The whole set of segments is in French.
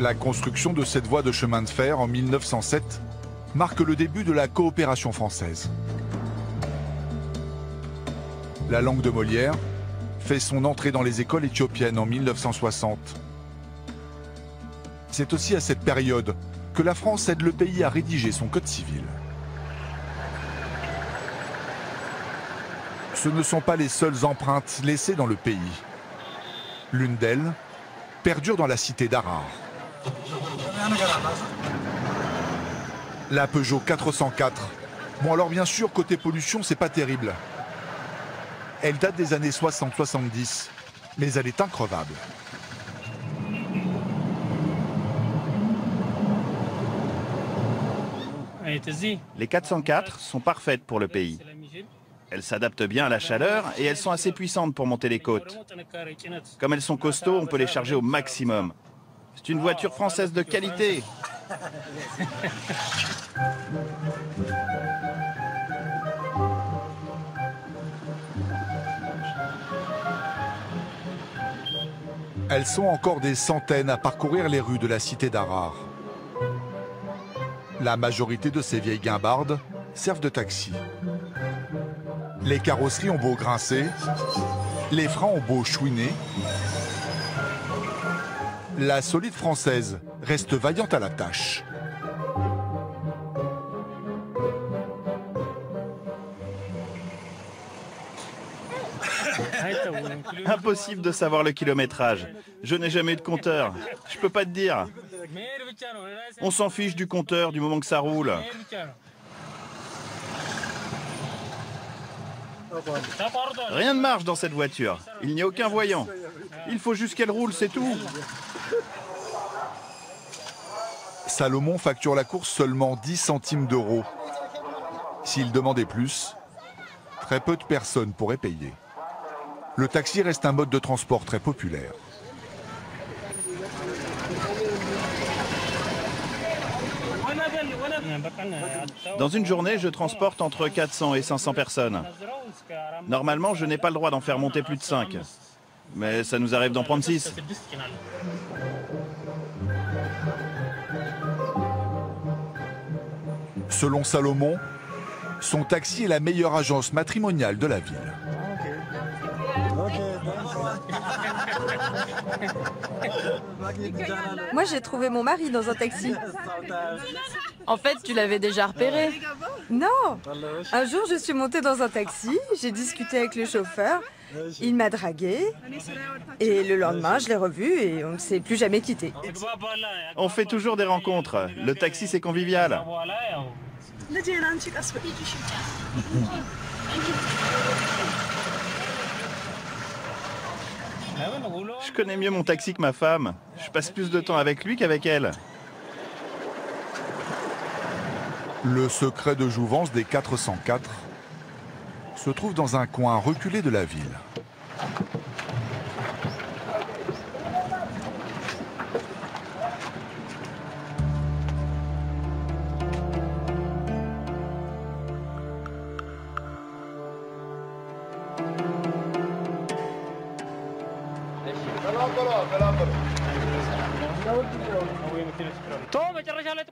La construction de cette voie de chemin de fer en 1907 marque le début de la coopération française. La langue de Molière fait son entrée dans les écoles éthiopiennes en 1960. C'est aussi à cette période que la France aide le pays à rédiger son code civil. Ce ne sont pas les seules empreintes laissées dans le pays. L'une d'elles perdure dans la cité d'Harar. La Peugeot 404. Bon alors bien sûr, côté pollution, c'est pas terrible. Elle date des années 60-70, mais elle est increvable. Les 404 sont parfaites pour le pays. Elles s'adaptent bien à la chaleur et elles sont assez puissantes pour monter les côtes. Comme elles sont costauds, on peut les charger au maximum. C'est une voiture française de qualité. Elles sont encore des centaines à parcourir les rues de la cité d'Harar. La majorité de ces vieilles guimbardes servent de taxi. Les carrosseries ont beau grincer, les freins ont beau chouiner, la solide française reste vaillante à la tâche. Impossible de savoir le kilométrage. Je n'ai jamais eu de compteur. Je peux pas te dire. On s'en fiche du compteur du moment que ça roule. Rien ne marche dans cette voiture. Il n'y a aucun voyant. Il faut juste qu'elle roule, c'est tout. Salomon facture la course seulement 10 centimes d'euros. S'il demandait plus, très peu de personnes pourraient payer. Le taxi reste un mode de transport très populaire. Dans une journée, je transporte entre 400 et 500 personnes. Normalement, je n'ai pas le droit d'en faire monter plus de 5. Mais ça nous arrive d'en prendre 6. Selon Salomon, son taxi est la meilleure agence matrimoniale de la ville. Moi, j'ai trouvé mon mari dans un taxi. En fait, tu l'avais déjà repéré. Non! Un jour, je suis montée dans un taxi, j'ai discuté avec le chauffeur, il m'a draguée, et le lendemain, je l'ai revu et on ne s'est plus jamais quitté. On fait toujours des rencontres. Le taxi, c'est convivial. Je connais mieux mon taxi que ma femme. Je passe plus de temps avec lui qu'avec elle. Le secret de jouvence des 404 se trouve dans un coin reculé de la ville.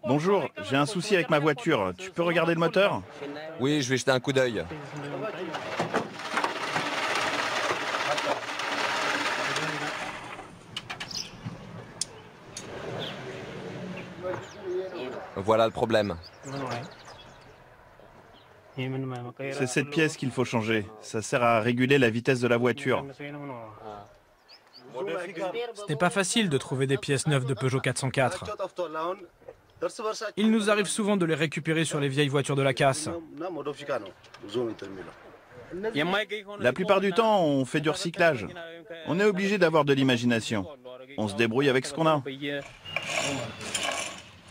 Bonjour, j'ai un souci avec ma voiture. Tu peux regarder le moteur? Oui, je vais jeter un coup d'œil. Voilà le problème. C'est cette pièce qu'il faut changer. Ça sert à réguler la vitesse de la voiture. Ce n'est pas facile de trouver des pièces neuves de Peugeot 404. Il nous arrive souvent de les récupérer sur les vieilles voitures de la casse. La plupart du temps, on fait du recyclage. On est obligé d'avoir de l'imagination. On se débrouille avec ce qu'on a.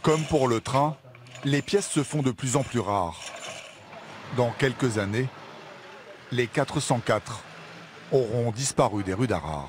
Comme pour le train, les pièces se font de plus en plus rares. Dans quelques années, les 404 auront disparu des rues d'Harar.